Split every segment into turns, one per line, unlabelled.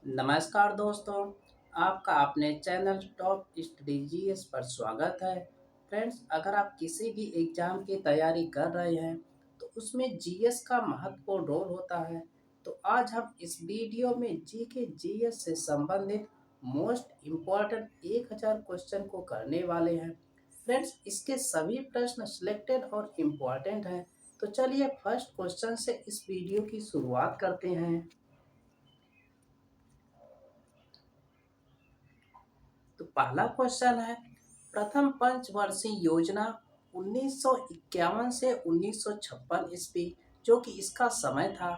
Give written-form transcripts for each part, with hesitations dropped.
नमस्कार दोस्तों, आपका अपने चैनल टॉप स्टडी जीएस पर स्वागत है। फ्रेंड्स, अगर आप किसी भी एग्ज़ाम की तैयारी कर रहे हैं, तो उसमें जीएस का महत्वपूर्ण रोल होता है। तो आज हम इस वीडियो में जीके जीएस से संबंधित मोस्ट इम्पॉर्टेंट 1000 क्वेश्चन को करने वाले हैं। फ्रेंड्स, इसके सभी प्रश्न सिलेक्टेड और इम्पॉर्टेंट हैं। तो चलिए फर्स्ट क्वेश्चन से इस वीडियो की शुरुआत करते हैं। तो पहला क्वेश्चन है, प्रथम पंचवर्षीय योजना 1951 से 1956 ईस्वी, जो कि इसका समय था,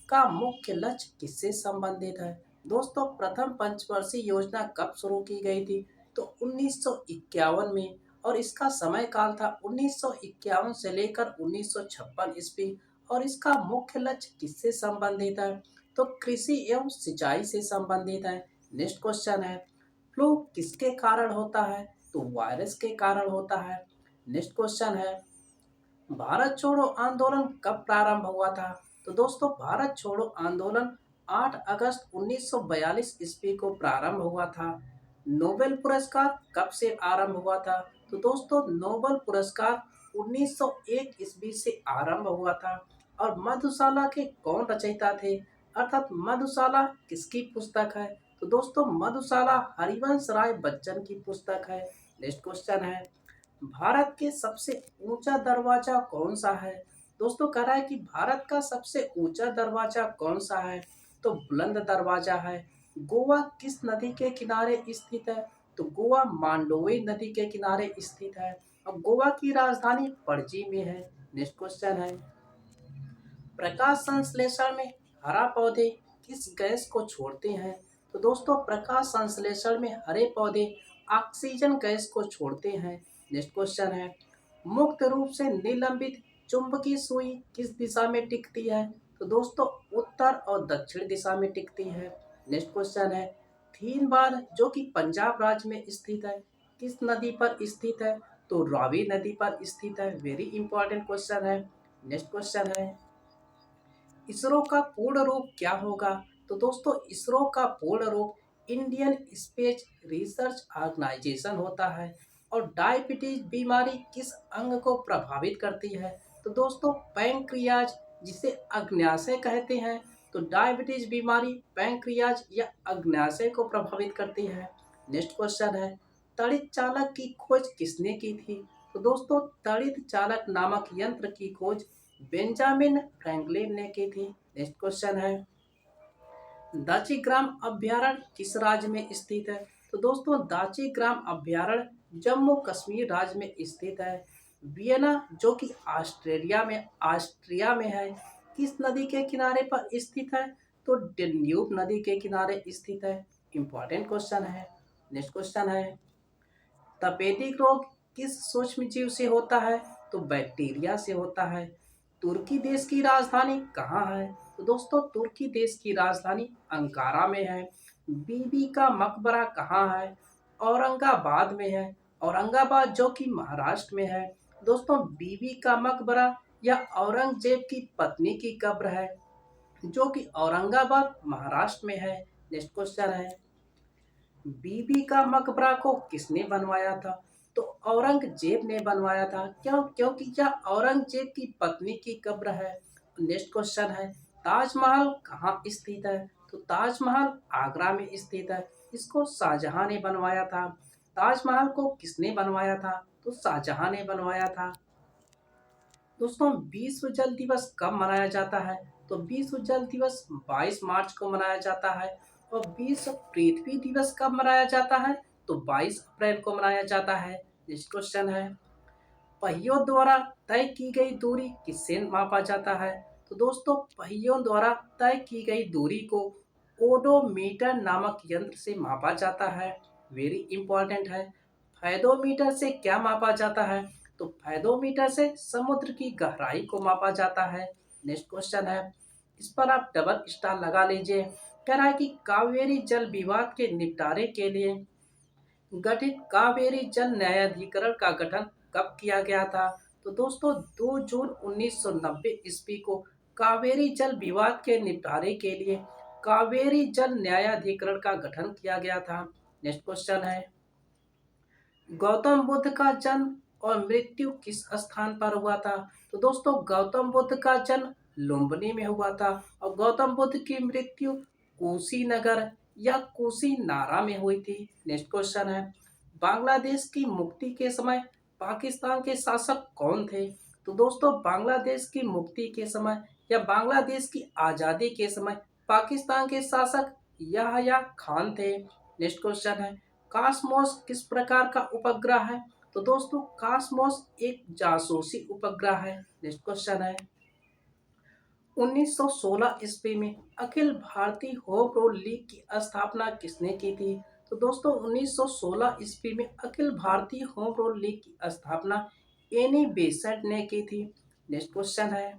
का मुख्य लक्ष्य किससे संबंधित है। दोस्तों, प्रथम पंचवर्षीय योजना कब शुरू की गई थी? तो 1951 में, और इसका समय काल था 1951 से लेकर 1956 ईस्वी। और इसका मुख्य लक्ष्य किससे संबंधित है? तो कृषि एवं सिंचाई से संबंधित है। नेक्स्ट क्वेश्चन है, फ्लू किसके कारण होता है? तो वायरस के कारण होता है। नेक्स्ट क्वेश्चन है, भारत छोड़ो आंदोलन कब प्रारंभ हुआ था? तो दोस्तों, भारत छोड़ो आंदोलन 8 अगस्त 1942 ईस्वी को प्रारंभ हुआ था। नोबेल पुरस्कार कब से आरंभ हुआ था? तो दोस्तों, नोबेल पुरस्कार 1901 ईस्वी से आरंभ हुआ था। और मधुशाला के कौन रचयिता थे? अर्थात मधुशाला किसकी पुस्तक है? तो दोस्तों, मधुशाला हरिवंश राय बच्चन की पुस्तक है। नेक्स्ट क्वेश्चन है, भारत के सबसे ऊंचा दरवाजा कौन सा है? दोस्तों, कह रहा है कि भारत का सबसे ऊंचा दरवाजा कौन सा है? तो बुलंद दरवाजा है। गोवा किस नदी के किनारे स्थित है? तो गोवा मांडोवी नदी के किनारे स्थित है। और गोवा की राजधानी पणजी में है। नेक्स्ट क्वेश्चन है, प्रकाश संश्लेषण में हरा पौधे किस गैस को छोड़ते हैं? तो दोस्तों, प्रकाश संश्लेषण में हरे पौधे ऑक्सीजन गैस को छोड़ते हैं। नेक्स्ट क्वेश्चन है, मुक्त रूप से निलंबित चुंबकीय सुई किस दिशा में टिकती है? तो दोस्तों, उत्तर और दक्षिण दिशा में टिकती है। नेक्स्ट क्वेश्चन है, थीन बांध जो कि पंजाब राज्य में स्थित है, किस नदी पर स्थित है? तो रावी नदी पर स्थित है। वेरी इंपॉर्टेंट क्वेश्चन है। नेक्स्ट क्वेश्चन है, इसरो का पूर्ण रूप क्या होगा? तो दोस्तों, इसरो का पूर्ण रूप इंडियन स्पेस रिसर्च ऑर्गेनाइजेशन होता है। और डायबिटीज बीमारी किस अंग को प्रभावित करती है? तो दोस्तों, पैंक्रियाज, जिसे अग्न्याशय कहते हैं। तो डायबिटीज बीमारी पैंक्रियाज या अग्न्याशय को प्रभावित करती है। नेक्स्ट क्वेश्चन है, तड़ित चालक की खोज किसने की थी? तो दोस्तों, तड़ित चालक नामक यंत्र की खोज बेंजामिन फ्रैंकलिन ने की थी। नेक्स्ट क्वेश्चन है, दाची ग्राम अभ्यारण्य किस राज्य में स्थित है? तो दोस्तों, दाची ग्राम अभ्यारण्य जम्मू कश्मीर राज्य में स्थित है। वियना जो कि ऑस्ट्रिया में है, किस नदी के किनारे पर स्थित है? तो डेन्यूब नदी के किनारे स्थित है। इंपॉर्टेंट क्वेश्चन है। नेक्स्ट क्वेश्चन है, तपेदिक रोग किस सूक्ष्म जीव से होता है? तो बैक्टीरिया से होता है। तुर्की देश की राजधानी कहाँ है? तो दोस्तों, तुर्की देश की राजधानी अंकारा में है। बीबी का मकबरा कहाँ है? औरंगाबाद में है। औरंगाबाद जो कि महाराष्ट्र में है। दोस्तों, बीबी का मकबरा या औरंगजेब की पत्नी की कब्र है, जो कि औरंगाबाद महाराष्ट्र में है। नेक्स्ट क्वेश्चन है, बीबी का मकबरा को किसने बनवाया था? तो औरंगजेब ने बनवाया था। क्यों? क्योंकि यह औरंगजेब की पत्नी की कब्र है। नेक्स्ट क्वेश्चन है, ताजमहल कहाँ स्थित है? तो ताजमहल आगरा में स्थित है। इसको शाहजहां ने बनवाया था। ताजमहल को किसने बनवाया था? तो शाहजहां ने बनवाया था। दोस्तों, विश्व जल दिवस कब मनाया जाता है? तो विश्व जल दिवस 22 मार्च को मनाया जाता है। और विश्व पृथ्वी दिवस कब मनाया जाता है? तो 22 अप्रैल को मनाया जाता है। नेक्स्ट क्वेश्चन है, पहियों द्वारा तय की गई दूरी किससे मापा जाता है? तो दोस्तों, पहियों द्वारा तय की गई दूरी को ओडोमीटर नामक यंत्र से मापा जाता है। वेरी इंपॉर्टेंट है। फायदोमीटर से क्या मापा जाता है? तो फायदोमीटर से समुद्र की गहराई को मापा जाता है। नेक्स्ट क्वेश्चन है, इस पर आप डबल स्टार लगा लीजिए। कह रहा है कि कावेरी जल विवाद के निपटारे के लिए गठित कावेरी जल न्यायाधिकरण का गठन कब किया गया था? तो दोस्तों, 2 जून 1990 ईस्वी को कावेरी जल विवाद के निपटारे के लिए कावेरी जल न्यायाधिकरण का गठन किया गया था। नेक्स्ट क्वेश्चन है, गौतम बुद्ध का जन्म और मृत्यु किस स्थान पर हुआ था? तो दोस्तों गौतम बुद्ध का जन्म लुम्बिनी में हुआ था और गौतम बुद्ध की मृत्यु कुशीनगर या कुशीनारा में हुई थी। नेक्स्ट क्वेश्चन है, बांग्लादेश की मुक्ति के समय पाकिस्तान के शासक कौन थे? तो दोस्तों बांग्लादेश की मुक्ति के समय या बांग्लादेश की आज़ादी के समय पाकिस्तान के शासक याह्या खान थे। नेक्स्ट क्वेश्चन है, कॉस्मोस किस प्रकार का उपग्रह है? तो दोस्तों कॉस्मोस एक जासूसी उपग्रह है। नेक्स्ट क्वेश्चन है, 1916 ईस्वी में Akhil Bharatiya home rule league की स्थापना किसने की थी? तो दोस्तों 1916 ईस्वी में Akhil Bharatiya home rule league की स्थापना एनी बेसेंट ने की थी। नेक्स्ट क्वेश्चन है,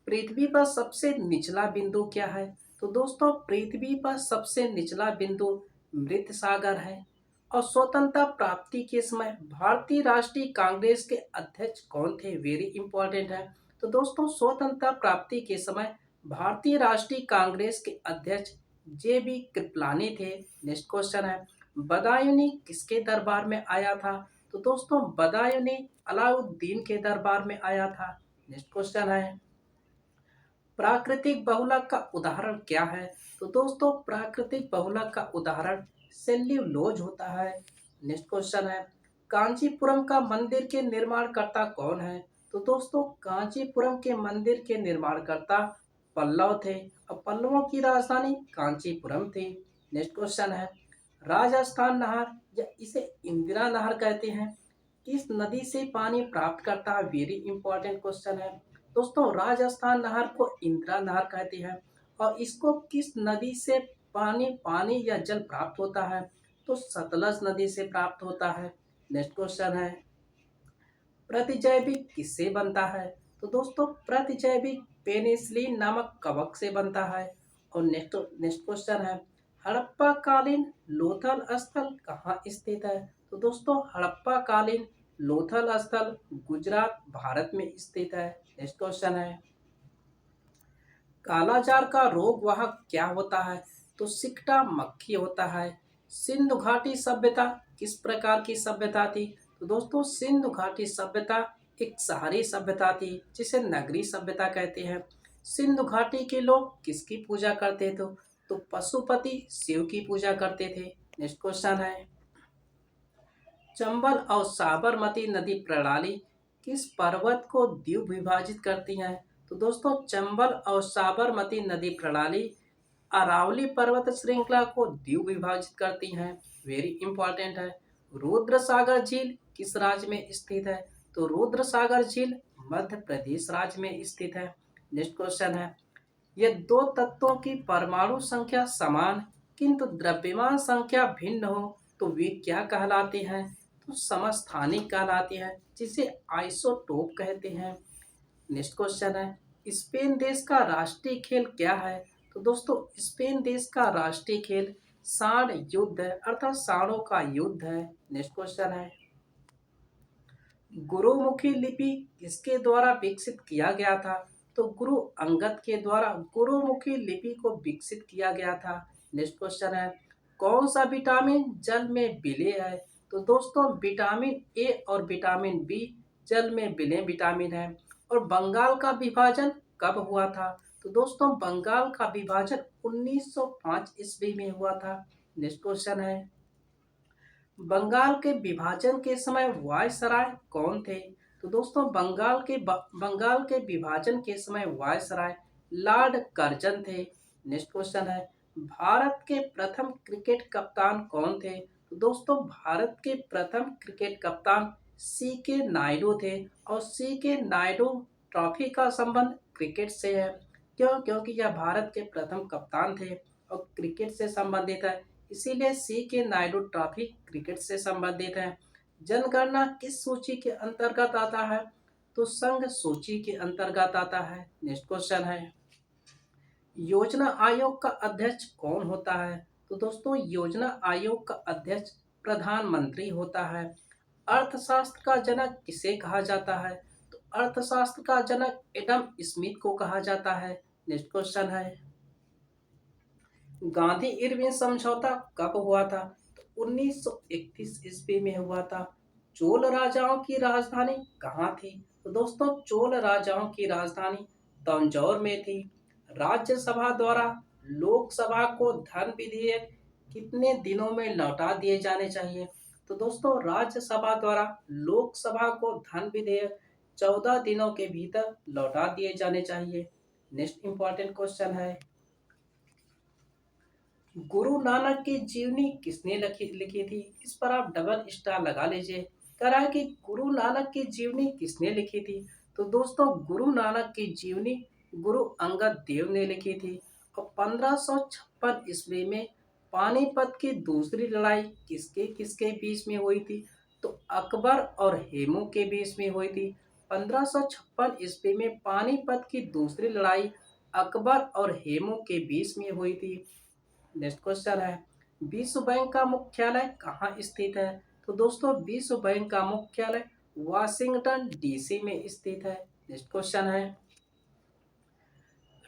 पृथ्वी पर सबसे निचला बिंदु क्या है? तो दोस्तों पृथ्वी पर सबसे निचला बिंदु मृत सागर है। और स्वतंत्रता प्राप्ति के समय भारतीय राष्ट्रीय कांग्रेस के अध्यक्ष कौन थे? वेरी इंपॉर्टेंट है। तो दोस्तों स्वतंत्रता प्राप्ति के समय भारतीय राष्ट्रीय कांग्रेस के अध्यक्ष JB कृपलानी थे। नेक्स्ट क्वेश्चन है, बदायूंनी किसके दरबार में आया था? तो दोस्तों बदायूंनी अलाउद्दीन के दरबार में आया था। नेक्स्ट क्वेश्चन है, प्राकृतिक बहुलक का उदाहरण क्या है? तो दोस्तों प्राकृतिक बहुलक का उदाहरण सेल्यूलोज होता है। नेक्स्ट क्वेश्चन है, कांचीपुरम का मंदिर के निर्माणकर्ता कौन है? तो दोस्तों कांचीपुरम के मंदिर के निर्माणकर्ता पल्लव थे और पल्लवों की राजधानी कांचीपुरम थी। नेक्स्ट क्वेश्चन है, राजस्थान नहर या इसे इंदिरा नहर कहते हैं किस नदी से पानी प्राप्त करता है? वेरी इंपॉर्टेंट क्वेश्चन है। दोस्तों राजस्थान नहर को इंदिरा नहर कहते हैं और इसको किस नदी से पानी पानी या जल प्राप्त होता है? तो सतलज नदी से प्राप्त होता है। नेक्स्ट क्वेश्चन है, प्रतिजैविक किससे बनता है? तो दोस्तों प्रतिजैविक पेनिसिलिन नामक कवक से बनता है। और नेक्स्ट नेक्स्ट क्वेश्चन है, हड़प्पा कालीन लोथल स्थल कहाँ स्थित है? तो दोस्तों हड़प्पा कालीन लोथल स्थल गुजरात भारत में स्थित है। नेक्स्ट क्वेश्चन है, कालाजार का रोग वाहक क्या होता है? तो सिकटा मक्खी होता है। सिंधु घाटी सभ्यता किस प्रकार की सभ्यता थी? तो दोस्तों सिंधु घाटी सभ्यता एक शहरी सभ्यता थी जिसे नगरी सभ्यता कहते हैं। सिंधु घाटी के लोग किसकी पूजा करते थे? तो पशुपति शिव की पूजा करते थे। नेक्स्ट क्वेश्चन है, चंबल और साबरमती नदी प्रणाली किस पर्वत को द्वीप विभाजित करती हैं? तो दोस्तों चंबल और साबरमती नदी प्रणाली अरावली पर्वत श्रृंखला को द्वीप विभाजित करती हैं। वेरी इंपॉर्टेंट है। रुद्र सागर झील किस राज्य में स्थित है? तो रुद्र सागर झील मध्य प्रदेश राज्य में स्थित है। नेक्स्ट क्वेश्चन है, ये दो तत्वों की परमाणु संख्या समान किंतु द्रव्यमान संख्या भिन्न हो तो वे क्या कहलाते हैं? तो समस्थानिक कहलाते हैं जिसे आइसोटोप कहते हैं। नेक्स्ट क्वेश्चन है, स्पेन देश का राष्ट्रीय खेल क्या है? तो दोस्तों स्पेन देश का राष्ट्रीय खेल सांड युद्ध है अर्थात सांडों का युद्ध है। नेक्स्ट क्वेश्चन है, गुरुमुखी लिपि किसके द्वारा विकसित किया गया था? तो गुरु अंगद के द्वारा गुरुमुखी लिपि को विकसित किया गया था। नेक्स्ट क्वेश्चन है, कौन सा विटामिन जल में विलेय है? तो दोस्तों विटामिन ए और विटामिन बी जल में विलेय विटामिन है। और बंगाल का विभाजन कब हुआ था? तो दोस्तों बंगाल का विभाजन 1905 ईस्वी में हुआ था। नेक्स्ट क्वेश्चन है, बंगाल के विभाजन के समय वायसराय कौन थे? तो दोस्तों बंगाल के विभाजन के समय वायसराय लॉर्ड कर्जन थे। नेक्स्ट क्वेश्चन है, भारत के प्रथम क्रिकेट कप्तान कौन थे? तो दोस्तों भारत के प्रथम क्रिकेट कप्तान CK नायडू थे और CK नायडू ट्रॉफी का संबंध क्रिकेट से है। क्योंकि यह भारत के प्रथम कप्तान थे और क्रिकेट से संबंधित है, इसीलिए CK नायडू ट्रॉफी क्रिकेट से संबंधित है। जनगणना किस सूची के अंतर्गत आता है? तो संघ सूची के अंतर्गत आता है। नेक्स्ट क्वेश्चन है, योजना आयोग का अध्यक्ष कौन होता है? तो दोस्तों योजना आयोग का अध्यक्ष प्रधानमंत्री होता है। अर्थशास्त्र का जनक किसे कहा जाता है? तो अर्थशास्त्र का जनक एडम स्मिथ को कहा जाता है। नेक्स्ट क्वेश्चन है, गांधी इरविन समझौता कब हुआ था? तो 1931 ईस्वी में हुआ था। चोल राजाओं की राजधानी कहाँ थी? तो दोस्तों चोल राजाओं की राजधानी तंजौर में थी। राज्यसभा द्वारा लोकसभा को धन विधेयक कितने दिनों में लौटा दिए जाने चाहिए? तो दोस्तों राज्यसभा द्वारा लोकसभा को धन विधेयक 14 दिनों के भीतर लौटा दिए जाने चाहिए। नेक्स्ट इंपॉर्टेंट क्वेश्चन है, गुरु नानक की जीवनी किसने लिखी थी? इस पर आप डबल स्टार लगा लीजिए। कह रहा है कि गुरु नानक की जीवनी किसने लिखी थी? तो दोस्तों गुरु नानक की जीवनी गुरु अंगद देव ने लिखी थी। और 1556 ईस्वी में पानीपत की दूसरी लड़ाई किसके किसके बीच में हुई थी? तो अकबर और हेमू के बीच में हुई थी। 1556 ईस्वी में पानीपत की दूसरी लड़ाई अकबर और हेमू के बीच में हुई थी। नेक्स्ट क्वेश्चन है, विश्व बैंक का मुख्यालय कहाँ स्थित है? तो दोस्तों विश्व बैंक का मुख्यालय वाशिंगटन डीसी में स्थित है। नेक्स्ट क्वेश्चन है,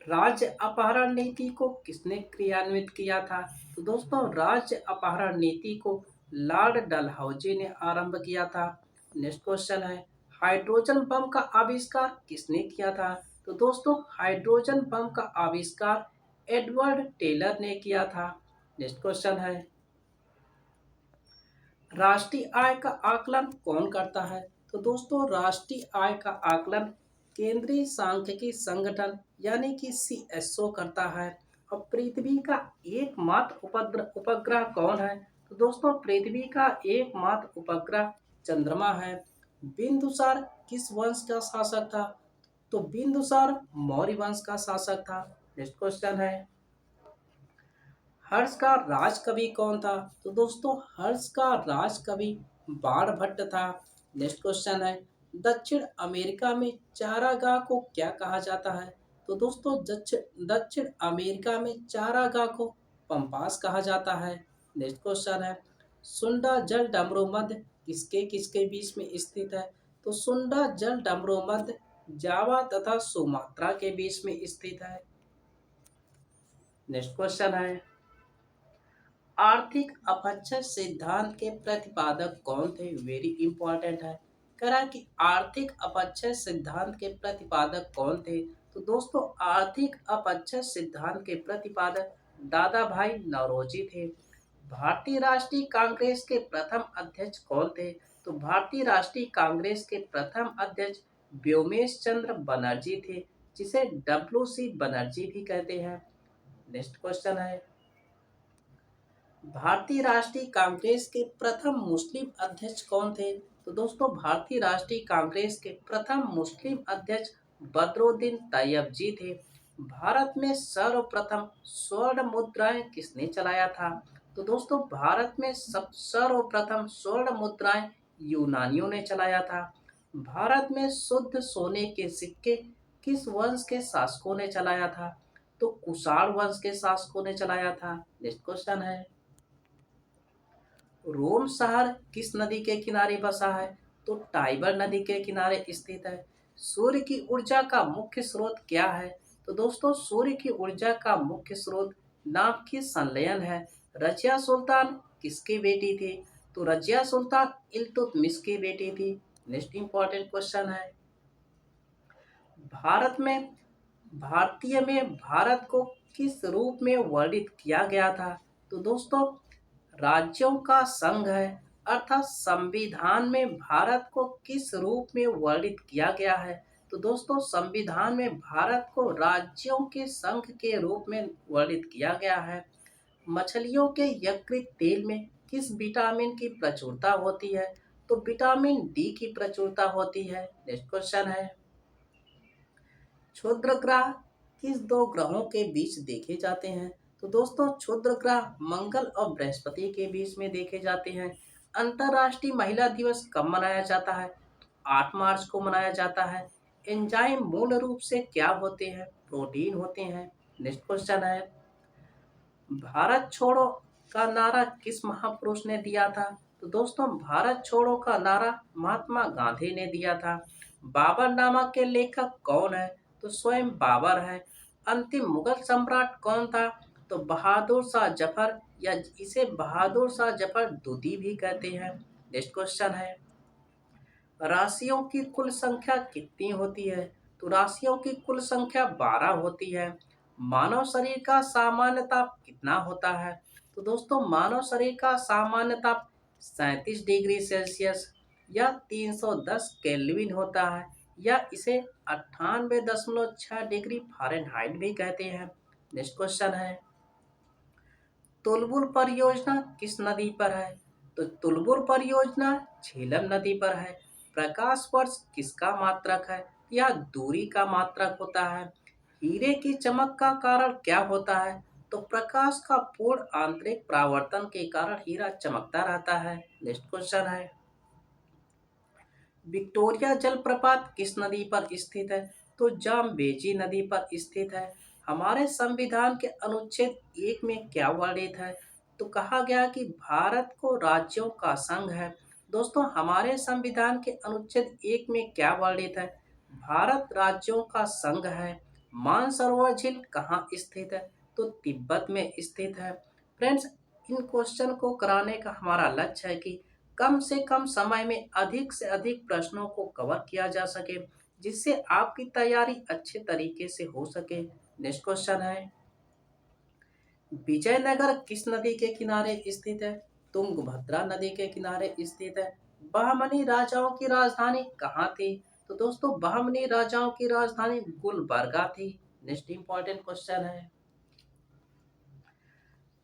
राज्य अपहरण नीति को किसने क्रियान्वित किया था? तो दोस्तों राज्य अपहरण नीति को लॉर्ड डलहौजी ने आरंभ किया था। नेक्स्ट क्वेश्चन है, हाइड्रोजन बम का आविष्कार किसने किया था? तो दोस्तों हाइड्रोजन बम का आविष्कार एडवर्ड टेलर ने किया था। नेक्स्ट क्वेश्चन है, राष्ट्रीय आय का आकलन कौन करता है? तो दोस्तों राष्ट्रीय आय का आकलन केंद्रीय सांख्यिकी संगठन यानी कि सीएसओ करता है। और पृथ्वी का एकमात्र उपग्रह कौन है? तो दोस्तों पृथ्वी का एकमात्र उपग्रह चंद्रमा है। बिंदुसार किस वंश का शासक था? तो बिंदुसार मौर्य वंश का शासक था। नेक्स्ट क्वेश्चन है, हर्ष का राज कवि कौन था? तो दोस्तों हर्ष का राज कवि बाणभट्ट था। नेक्स्ट क्वेश्चन है, दक्षिण अमेरिका में चारागाह को क्या कहा जाता है? तो दोस्तों दक्षिण अमेरिका में चारागाह को पंपास कहा जाता है। नेक्स्ट क्वेश्चन है, सुंडा जल डमरू मध्य किसके किसके बीच में स्थित है? तो सुंडा जल डमरू मध्य जावा तथा सुमात्रा के बीच में स्थित है। नेक्स्ट क्वेश्चन है, आर्थिक अपक्षय सिद्धांत के प्रतिपादक कौन थे? वेरी इंपॉर्टेंट है। कह रहा है कि आर्थिक अपक्षय सिद्धांत के प्रतिपादक कौन थे? तो दोस्तों आर्थिक अपक्षय सिद्धांत के प्रतिपादक दादा भाई नौरोजी थे। भारतीय राष्ट्रीय कांग्रेस के प्रथम अध्यक्ष कौन थे? तो भारतीय राष्ट्रीय कांग्रेस के प्रथम अध्यक्ष व्योमेश चंद्र बनर्जी थे, जिसे WC बनर्जी भी कहते हैं। नेक्स्ट क्वेश्चन है, भारतीय राष्ट्रीय कांग्रेस के प्रथम मुस्लिम अध्यक्ष कौन थे? तो दोस्तों भारतीय राष्ट्रीय कांग्रेस के प्रथम मुस्लिम अध्यक्ष बदरुद्दीन तैयब जी थे। भारत में सर्वप्रथम स्वर्ण मुद्राएं किसने चलाया था? तो दोस्तों भारत में सब सर्वप्रथम स्वर्ण मुद्राएं यूनानियों ने चलाया था। भारत में शुद्ध सोने के सिक्के किस वंश के शासकों ने चलाया था? तो कुषाण वंश के शासकों ने चलाया था। नेक्स्ट क्वेश्चन है, रोम शहर किस नदी के किनारे बसा है? तो टाइबर नदी के किनारे स्थित है। सूर्य की ऊर्जा का मुख्य स्रोत क्या है? तो दोस्तों सूर्य की ऊर्जा का मुख्य स्रोत नाभ की संलयन है। रजिया सुल्तान किसकी बेटी थी? तो रजिया सुल्तान इल्तुतमिश की बेटी थी। नेक्स्ट इंपॉर्टेंट क्वेश्चन है, भारत में भारतीय में भारत को किस रूप में वर्णित किया गया था? तो दोस्तों राज्यों का संघ है। अर्थात संविधान में भारत को किस रूप में वर्णित किया गया है? तो दोस्तों संविधान में भारत को राज्यों के संघ के रूप में वर्णित किया गया है। मछलियों के यकृत तेल में किस विटामिन की प्रचुरता होती है? तो विटामिन डी की प्रचुरता होती है। नेक्स्ट क्वेश्चन है, क्षुद्र ग्रह किस दो ग्रहों के बीच देखे जाते हैं? तो दोस्तों क्षुद्र ग्रह मंगल और बृहस्पति के बीच में देखे जाते हैं। अंतर्राष्ट्रीय महिला दिवस कब मनाया जाता है? 8 मार्च को मनाया जाता है। एंजाइम मूल रूप से क्या होते हैं? प्रोटीन होते हैं। नेक्स्ट क्वेश्चन है, भारत छोड़ो का नारा किस महापुरुष ने दिया था? तो दोस्तों भारत छोड़ो का नारा महात्मा गांधी ने दिया था। बाबरनामा के लेखक कौन है? तो स्वयं बाबर है। अंतिम मुगल सम्राट कौन था? तो बहादुर शाह जफर या इसे बहादुर शाह जफर द्वितीय भी कहते हैं। नेक्स्ट क्वेश्चन है, राशियों की कुल संख्या कितनी होती है? तो राशियों की कुल संख्या 12 होती है। मानव शरीर का सामान्य ताप कितना होता है? तो दोस्तों मानव शरीर का सामान्य ताप 37 डिग्री सेल्सियस या 310 केल्विन होता है, या इसे 98.6 डिग्री फ़ारेनहाइट भी कहते हैं। नेक्स्ट क्वेश्चन है, तुलबुल परियोजना किस नदी पर है? तो तुलबुल परियोजना झेलम नदी पर है। प्रकाश वर्ष किसका मात्रक है? या दूरी का मात्रक होता है। हीरे की चमक का कारण क्या होता है? तो प्रकाश का पूर्ण आंतरिक परावर्तन के कारण हीरा चमकता रहता है। नेक्स्ट क्वेश्चन है, विक्टोरिया जलप्रपात किस नदी पर स्थित है? तो जाम्बेजी नदी पर स्थित है। हमारे संविधान के अनुच्छेद 1 में क्या वर्णित है? तो कहा गया कि भारत को राज्यों का संघ है। दोस्तों हमारे संविधान के अनुच्छेद 1 में क्या वर्णित है? भारत राज्यों का संघ है। मानसरोवर झील कहाँ स्थित है? तो तिब्बत में स्थित है। फ्रेंड्स, इन क्वेश्चन को कराने का हमारा लक्ष्य है कि कम से कम समय में अधिक से अधिक प्रश्नों को कवर किया जा सके, जिससे आपकी तैयारी अच्छे तरीके से हो सके। नेक्स्ट क्वेश्चन है, विजयनगर किस नदी के किनारे स्थित है? तुंगभद्रा नदी के किनारे स्थित है। बहमनी राजाओं की राजधानी कहाँ थी? तो दोस्तों बहमनी राजाओं की राजधानी गुलबर्गा थी। नेक्स्ट इंपॉर्टेंट क्वेश्चन है,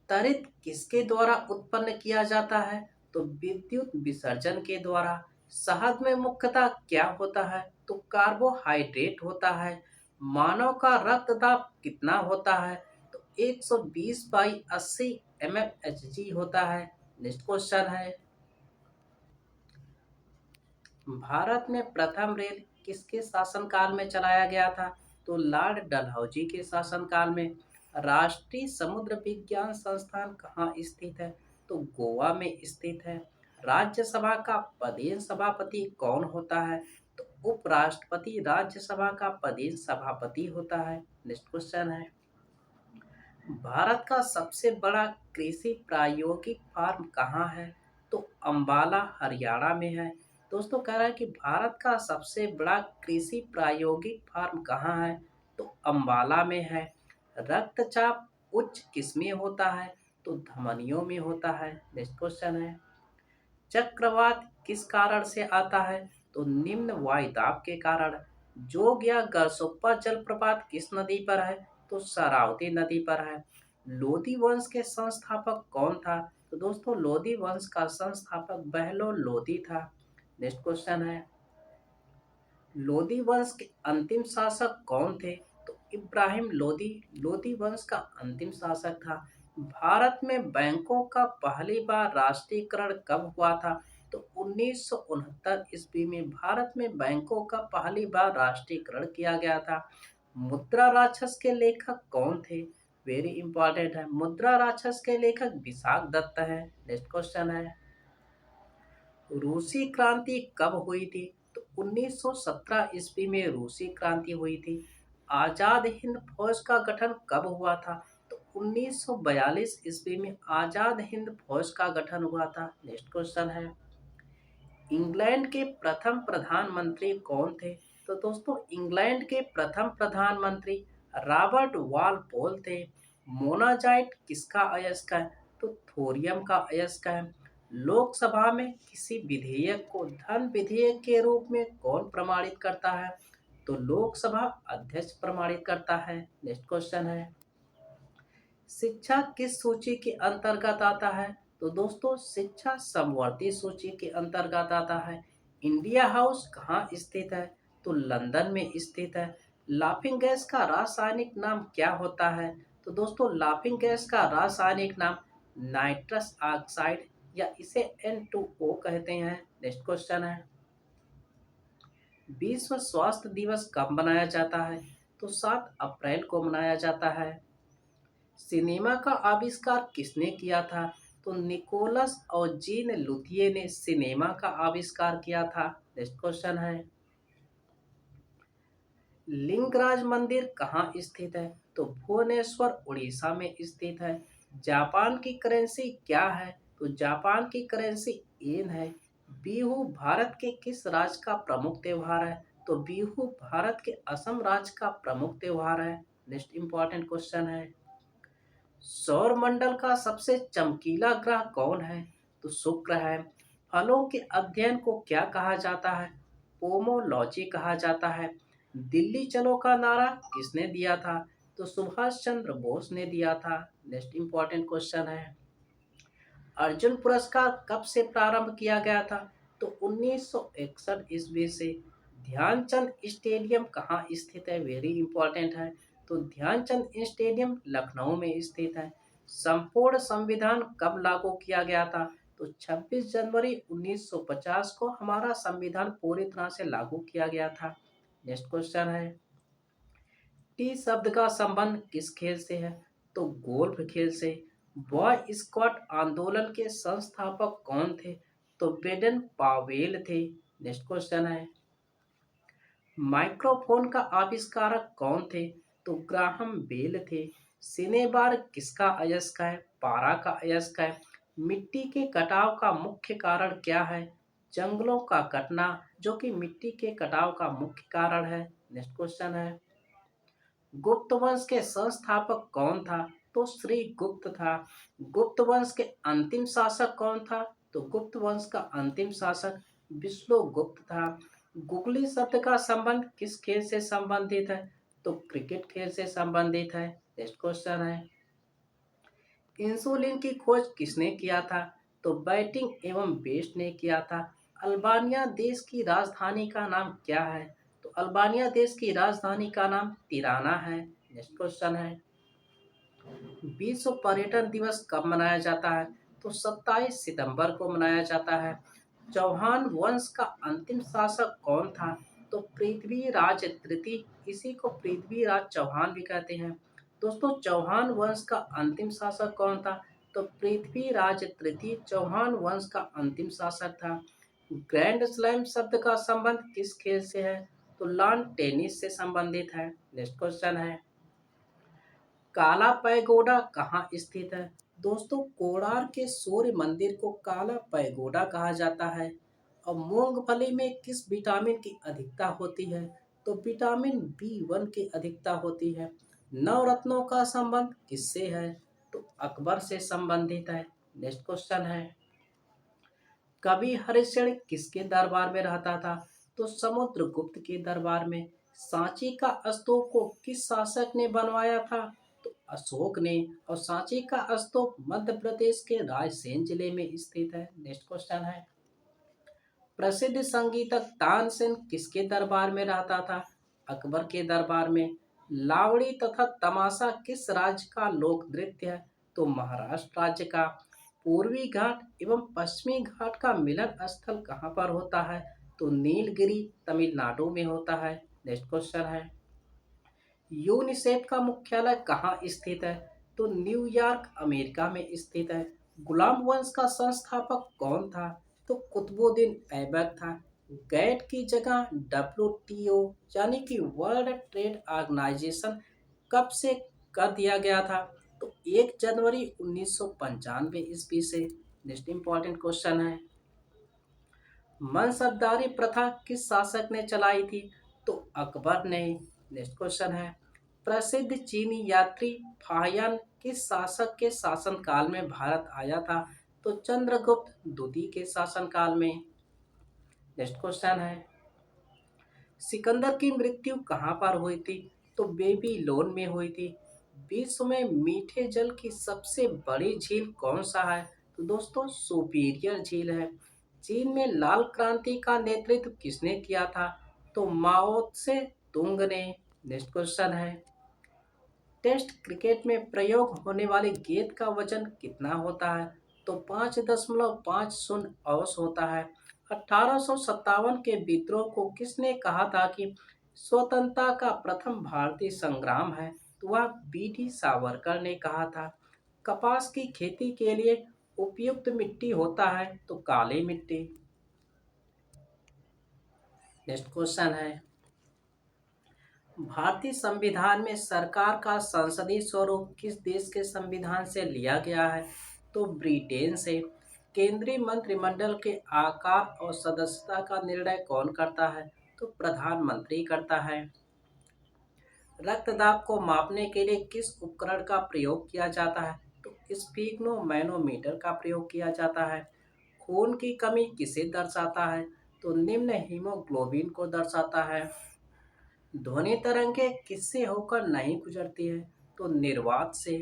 त्वरित किसके द्वारा उत्पन्न किया जाता है? तो विद्युत विसर्जन के द्वारा। शहद में मुख्यतः क्या होता है? तो कार्बोहाइड्रेट होता है। मानव का रक्त दाब कितना होता है? तो 120/80 mmHg होता है। नेक्स्ट क्वेश्चन है, भारत में प्रथम रेल किसके शासनकाल में चलाया गया था? तो लॉर्ड डलहौजी के शासनकाल में। राष्ट्रीय समुद्र विज्ञान संस्थान कहाँ स्थित है? तो गोवा में स्थित है। राज्यसभा का पदेन सभापति कौन होता है? तो उपराष्ट्रपति राज्यसभा का पदेन सभापति होता है। नेक्स्ट क्वेश्चन है, भारत का सबसे बड़ा कृषि प्रायोगिक फार्म कहाँ है? तो अंबाला हरियाणा में है। दोस्तों कह रहा है कि भारत का सबसे बड़ा कृषि प्रायोगिक फार्म कहाँ है? तो अंबाला में है। रक्तचाप उच्च किसमें होता है? तो धमनियों में होता है। नेक्स्ट क्वेश्चन है, चक्रवात किस कारण से आता है? तो निम्न वायुदाब के कारण। जोग या गरसोप्पा जलप्रपात किस नदी पर है? तो शरावती नदी पर है। लोधी वंश के संस्थापक कौन था? तो दोस्तों लोधी वंश का संस्थापक बहलोल लोधी था। नेक्स्ट क्वेश्चन है, लोधी वंश के अंतिम शासक कौन थे? तो इब्राहिम लोधी लोधी वंश का अंतिम शासक था। भारत में बैंकों का पहली बार राष्ट्रीयकरण कब हुआ था? तो 1969 ईस्वी में भारत में बैंकों का पहली बार राष्ट्रीयकरण किया गया था। मुद्रा राक्षस के लेखक कौन थे? वेरी इंपॉर्टेंट है, मुद्रा राक्षस के लेखक विशाख दत्त है। नेक्स्ट क्वेश्चन है, रूसी क्रांति कब हुई थी? तो 1917 ईस्वी में रूसी क्रांति हुई थी। आजाद हिंद फौज का गठन कब हुआ था? तो 1942 ईस्वी में आजाद हिंद फौज का गठन हुआ था। नेक्स्ट क्वेश्चन है, इंग्लैंड के प्रथम प्रधानमंत्री कौन थे? तो दोस्तों इंग्लैंड के प्रथम प्रधानमंत्री रॉबर्ट वालपोल थे। मोनाजाइट किसका अयस्क है? तो थोरियम का अयस्क है। लोकसभा में किसी विधेयक को धन विधेयक के रूप में कौन प्रमाणित करता है? तो लोकसभा अध्यक्ष प्रमाणित करता है। नेक्स्ट क्वेश्चन है, शिक्षा किस सूची के अंतर्गत आता है? तो दोस्तों शिक्षा समवर्ती सूची के अंतर्गत आता है। इंडिया हाउस कहाँ स्थित है? तो लंदन में स्थित है। लाफिंग गैस का रासायनिक नाम क्या होता है? तो दोस्तों लाफिंग गैस का रासायनिक नाम नाइट्रस ऑक्साइड या इसे N2O कहते हैं। नेक्स्ट क्वेश्चन है, विश्व स्वास्थ्य दिवस कब मनाया जाता है? तो 7 अप्रैल को मनाया जाता है। सिनेमा का आविष्कार किसने किया था? तो निकोलस और जीन लुथिये ने सिनेमा का आविष्कार किया था। नेक्स्ट क्वेश्चन है, लिंगराज मंदिर कहाँ स्थित है? तो भुवनेश्वर उड़ीसा में स्थित है। जापान की करेंसी क्या है? तो जापान की करेंसी येन है। बिहू भारत के किस राज्य का प्रमुख त्योहार है? तो बिहू भारत के असम राज्य का प्रमुख त्योहार है। नेक्स्ट इंपॉर्टेंट क्वेश्चन है, सौर मंडल का सबसे चमकीला ग्रह कौन है? तो शुक्र है। फलों के अध्ययन को क्या कहा जाता है? पोमोलॉजी कहा जाता है। दिल्ली चलो का नारा किसने दिया था? तो सुभाष चंद्र बोस ने दिया था। नेक्स्ट इंपॉर्टेंट क्वेश्चन है, अर्जुन पुरस्कार कब से प्रारंभ किया गया था? तो 1961 ईस्वी से। ध्यानचंद स्टेडियम कहाँ स्थित है? वेरी इंपॉर्टेंट है। तो ध्यानचंद स्टेडियम लखनऊ में स्थित है। संपूर्ण संविधान कब लागू किया गया था? तो 26 जनवरी 1950 को हमारा संविधान पूरी तरह से लागू किया गया था। नेक्स्ट क्वेश्चन है, टी शब्द का संबंध किस खेल से है? तो गोल्फ खेल से। बॉय स्काउट आंदोलन के संस्थापक कौन थे? तो बेडन पावेल थे। नेक्स्ट क्वेश्चन है, माइक्रोफोन का आविष्कारक कौन थे? तो ग्राहम बेल थे। सिनेबार किसका अयस्क है? पारा का अयस्क है। मिट्टी के कटाव का मुख्य कारण क्या है? जंगलों का कटना, जो कि मिट्टी के कटाव का मुख्य कारण है। नेक्स्ट क्वेश्चन है, गुप्त वंश के संस्थापक कौन था? तो श्री गुप्त था। गुप्त वंश के अंतिम शासक कौन था? तो गुप्त वंश का अंतिम शासक विष्णुगुप्त था। गुगली शब्द का संबंध किस खेल से संबंधित है? तो क्रिकेट खेल से संबंधित है। नेक्स्ट क्वेश्चन है, इंसुलिन की खोज किसने किया था? तो बैटिंग एवं बेस्ट ने किया था। अल्बानिया देश की राजधानी का नाम क्या है? तो अल्बानिया देश की राजधानी का नाम तिराना है। नेक्स्ट क्वेश्चन है, विश्व पर्यटन दिवस कब मनाया जाता है? तो 27 सितंबर को मनाया जाता है। चौहान वंश का अंतिम शासक कौन था? तो पृथ्वीराज तृतीय, इसी को पृथ्वीराज चौहान भी कहते हैं। दोस्तों, चौहान वंश का अंतिम शासक कौन था? तो पृथ्वीराज तृतीय चौहान वंश का अंतिम शासक था। ग्रैंड स्लैम शब्द का संबंध किस खेल से है? तो लॉन टेनिस से संबंधित है। नेक्स्ट क्वेश्चन है, काला पैगोडा कहाँ स्थित है? दोस्तों, कोणार्क के सूर्य मंदिर को काला पैगोडा कहा जाता है। और मूंगफली में किस विटामिन की अधिकता होती है? तो विटामिन B1 की अधिकता होती है। नवरत्नों का संबंध किससे है? तो अकबर से संबंधित है। नेक्स्ट क्वेश्चन है, कवि हरिश्चंद्र किसके दरबार में रहता था? तो समुद्रगुप्त के दरबार में। सांची का स्तूप को किस शासक ने बनवाया था? तो अशोक ने। और सांची का स्तूप मध्य प्रदेश के रायसेन जिले में स्थित है। नेक्स्ट क्वेश्चन है, प्रसिद्ध संगीतक तानसेन किसके दरबार में रहता था? अकबर के दरबार में। लावड़ी तथा तमाशा किस राज्य का लोक नृत्य है? तो महाराष्ट्र राज्य का। पूर्वी घाट एवं पश्चिमी घाट का मिलन स्थल कहाँ पर होता है? तो नीलगिरी तमिलनाडु में होता है। नेक्स्ट क्वेश्चन है, यूनिसेफ का मुख्यालय कहाँ स्थित है? तो न्यूयॉर्क अमेरिका में स्थित है। गुलाम वंश का संस्थापक कौन था? तो कुतुबुद्दीन ऐबक था। गैट की जगह WTO यानी कि वर्ल्ड ट्रेड ऑर्गेनाइजेशन कब से कर दिया गया था? तो 1 जनवरी 1995 ईस्वी से। नेक्स्ट इंपॉर्टेंट क्वेश्चन है, मनसबदारी प्रथा किस शासक ने चलाई थी? तो अकबर ने। नेक्स्ट क्वेश्चन है, प्रसिद्ध चीनी यात्री फाहियान किस शासक के शासनकाल में भारत आया था? तो चंद्रगुप्त द्वितीय के शासनकाल में। नेक्स्ट क्वेश्चन है, सिकंदर की मृत्यु कहाँ पर हुई थी? तो बेबीलोन में हुई थी। विश्व में मीठे जल की सबसे बड़ी झील कौन सा है? तो दोस्तों, सुपीरियर झील है। चीन में लाल क्रांति का नेतृत्व किसने किया था? तो माओ से तुंग ने। नेक्स्ट क्वेश्चन है, टेस्ट क्रिकेट में प्रयोग होने वाली गेंद का वजन कितना होता है? तो 5.50 औंस होता है। 1857 के विद्रोह को किसने कहा था कि स्वतंत्रता का प्रथम भारतीय संग्राम है? तो वह BD सावरकर ने कहा था। कपास की खेती के लिए उपयुक्त मिट्टी होता है तो काली मिट्टी। नेक्स्ट क्वेश्चन है, भारतीय संविधान में सरकार का संसदीय स्वरूप किस देश के संविधान से लिया गया है? तो ब्रिटेन से। केंद्रीय मंत्रिमंडल के आकार और सदस्यता का निर्णय कौन करता है? तो प्रधानमंत्री करता है। रक्तदाब को मापने के लिए किस उपकरण का प्रयोग किया जाता है? तो स्फिग्नोमैनोमीटर का प्रयोग किया जाता है। खून की कमी किसे दर्शाता है? तो निम्न हीमोग्लोबिन को दर्शाता है। ध्वनि तरंगे किससे होकर नहीं गुजरती है? तो निर्वात से।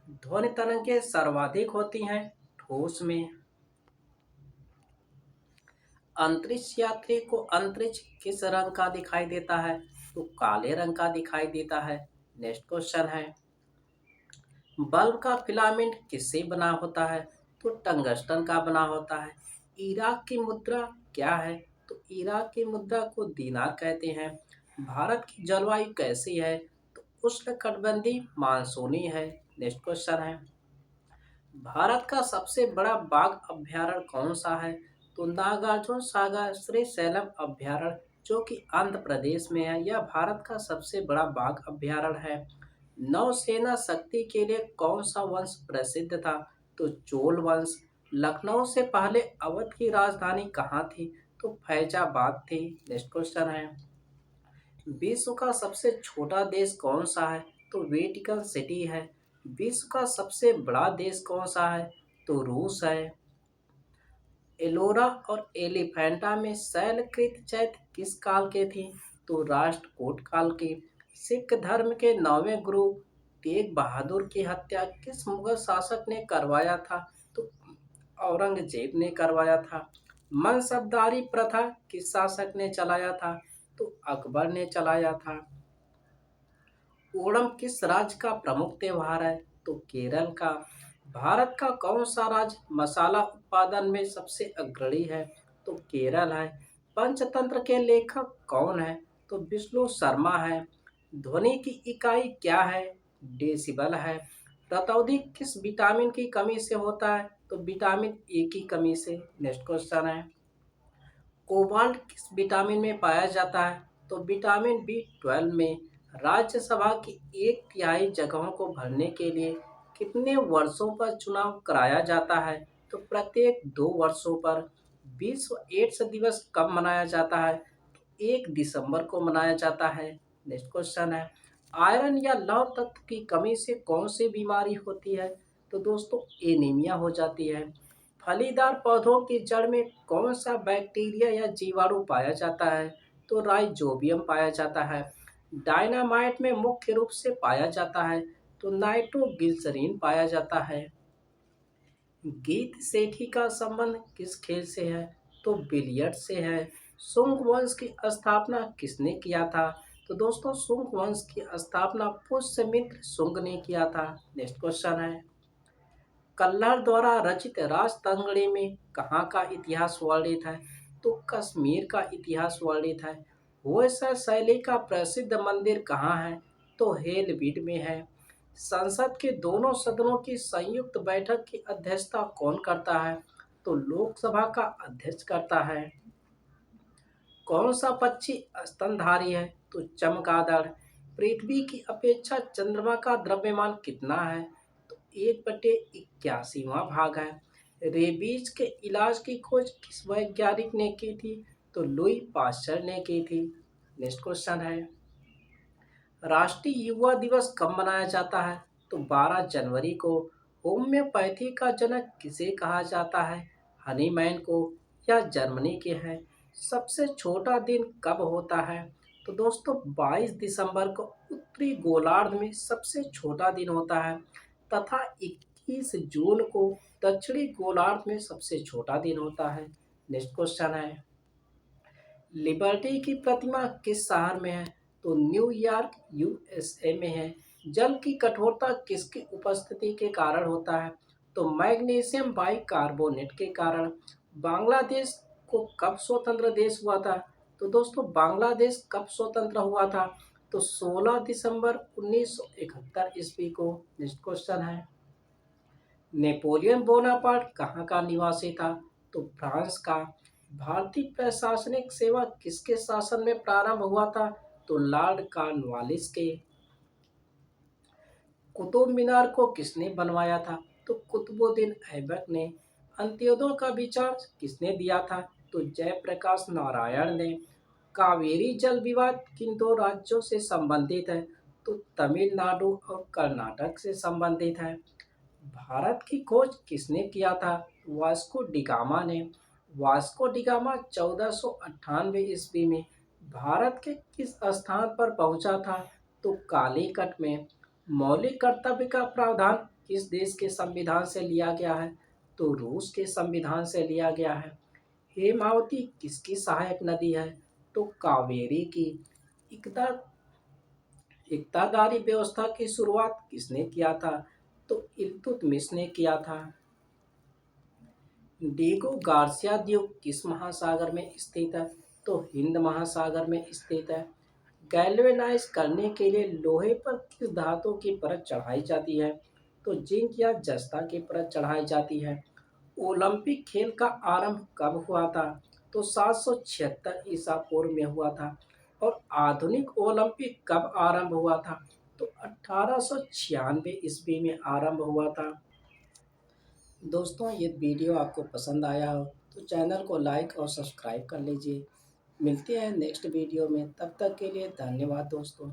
ध्वनि तरंगे सर्वाधिक होती हैं ठोस में। अंतरिक्ष यात्री को अंतरिक्ष किस रंग का दिखाई देता है? तो काले रंग का दिखाई देता है। नेक्स्ट क्वेश्चन है, बल्ब का फिलामेंट किससे बना होता है? तो टंगस्टन का बना होता है। इराक की मुद्रा क्या है? तो इराक की मुद्रा को दीनार कहते हैं। भारत की जलवायु कैसी है? तो उष्णकटिबंधीय मानसूनी है। नेक्स्ट क्वेश्चन है, भारत का सबसे बड़ा बाघ अभयारण्य कौन सा है? तो नागार्जुन सागर श्रीशैलम अभयारण्य, जो कि आंध्र प्रदेश में है, यह भारत का सबसे बड़ा बाघ अभयारण्य है। नौसेना शक्ति के लिए कौन सा वंश प्रसिद्ध था? तो चोल वंश। लखनऊ से पहले अवध की राजधानी कहाँ थी? तो फैजाबाद थी। नेक्स्ट क्वेश्चन है, विश्व का सबसे छोटा देश कौन सा है? तो वेटिकन सिटी है। विश्व का सबसे बड़ा देश कौन सा है? तो रूस है। एलोरा और एलिफेंटा में शैलकृत चैत्य किस काल के थे? तो राष्ट्रकूट काल के। सिख धर्म के 9वें गुरु तेग बहादुर की हत्या किस मुगल शासक ने करवाया था? तो औरंगजेब ने करवाया था। मनसबदारी प्रथा किस शासक ने चलाया था? तो अकबर ने चलाया था। ओणम किस राज्य का प्रमुख त्योहार है? तो केरल का। भारत का कौन सा राज्य मसाला उत्पादन में सबसे अग्रणी है? तो केरल है। पंचतंत्र के लेखक कौन है? तो विष्णु शर्मा है। ध्वनि की इकाई क्या है? डेसिबल है। रतौंधी किस विटामिन की कमी से होता है? तो विटामिन ए की कमी से। नेक्स्ट क्वेश्चन है, कोबाल्ट किस विटामिन में पाया जाता है? तो विटामिन बी 12 में। राज्यसभा की एक तिहाई जगहों को भरने के लिए कितने वर्षों पर चुनाव कराया जाता है? तो प्रत्येक 2 वर्षों पर। विश्व एड्स दिवस कब मनाया जाता है? तो 1 दिसंबर को मनाया जाता है। नेक्स्ट क्वेश्चन है, आयरन या लौह तत्व की कमी से कौन सी बीमारी होती है? तो दोस्तों एनीमिया हो जाती है। फलीदार पौधों की जड़ में कौन सा बैक्टीरिया या जीवाणु पाया जाता है? तो राइजोबियम पाया जाता है। डायनामाइट में मुख्य रूप से पाया जाता है तो नाइट्रोग्लिसरीन पाया जाता है। गीत सेठी का संबंध किस खेल से है? तो बिलियर्ड से है। शुंग वंश की स्थापना किसने किया था? तो दोस्तों शुंग वंश की स्थापना पुष्यमित्र शुंग ने किया था। नेक्स्ट क्वेश्चन है, कल्हड़ द्वारा रचित राजतंगड़ी में कहाँ का इतिहास वर्णित है? तो कश्मीर का इतिहास वर्णित है। होयसर शैली का प्रसिद्ध मंदिर कहाँ है? तो हेलविड में है। संसद के दोनों सदनों की संयुक्त बैठक की अध्यक्षता कौन करता है? तो लोकसभा का अध्यक्ष करता है। कौन सा पक्षी स्तनधारी है? तो चमगादड़। पृथ्वी की अपेक्षा चंद्रमा का द्रव्यमान कितना है? तो 1/81वां भाग है। रेबीज के इलाज की खोज किस वैज्ञानिक ने की थी? तो लुई पाश्चर ने की थी। नेक्स्ट क्वेश्चन है, राष्ट्रीय युवा दिवस कब मनाया जाता है? तो 12 जनवरी को। होम्योपैथी का जनक किसे कहा जाता है? हनीमैन को। या जर्मनी के हैं। सबसे छोटा दिन कब होता है? तो दोस्तों 22 दिसंबर को उत्तरी गोलार्ध में सबसे छोटा दिन होता है तथा 21 जून को दक्षिणी गोलार्ध में सबसे छोटा दिन होता है। नेक्स्ट क्वेश्चन है, लिबर्टी की प्रतिमा किस शहर में है? तो न्यूयॉर्क यूएसए में है। जल की कठोरता किसकी उपस्थिति के कारण होता है? तो मैग्नीशियम बाइकार्बोनेट के कारण। बांग्लादेश को कब स्वतंत्र देश हुआ था? तो दोस्तों बांग्लादेश कब स्वतंत्र हुआ था? तो 16 दिसंबर 1971 ईस्वी को। नेक्स्ट क्वेश्चन है, नेपोलियन बोनापार्ट कहाँ का निवासी था? तो फ्रांस का। भारतीय प्रशासनिक सेवा किसके शासन में प्रारंभ हुआ था? तो लॉर्ड कॉर्नवालिस के। कुतुब मीनार को किसने बनवाया था? तो कुतुबुद्दीन ऐबक ने। अंत्योदय का विचार किसने दिया था? तो जयप्रकाश नारायण ने। कावेरी जल विवाद किन दो राज्यों से संबंधित है? तो तमिलनाडु और कर्नाटक से संबंधित है। भारत की खोज किसने किया था? वास्को डिगामा ने। वास्को डिगामा 1498 ईस्वी में भारत के किस स्थान पर पहुंचा था? तो कालीकट में। मौलिक कर्तव्य का प्रावधान किस देश के संविधान से लिया गया है? तो रूस के संविधान से लिया गया है। हेमावती किसकी सहायक नदी है? तो कावेरी की। इकता इकतादारी व्यवस्था की शुरुआत किसने किया था? तो इल्तुतमिश ने किया था। डिगो गार्सिया द्वीप किस महासागर में स्थित है? तो हिंद महासागर में स्थित है। गैल्वेनाइज करने के लिए लोहे पर किस धातु की परत चढ़ाई जाती है? तो जिंक या जस्ता की परत चढ़ाई जाती है। ओलंपिक खेल का आरंभ कब हुआ था? तो 776 ईसा पूर्व में हुआ था। और आधुनिक ओलंपिक कब आरंभ हुआ था? तो 1896 ईस्वी में आरंभ हुआ था। दोस्तों, ये वीडियो आपको पसंद आया हो तो चैनल को लाइक और सब्सक्राइब कर लीजिए। मिलते हैं नेक्स्ट वीडियो में, तब तक के लिए धन्यवाद दोस्तों।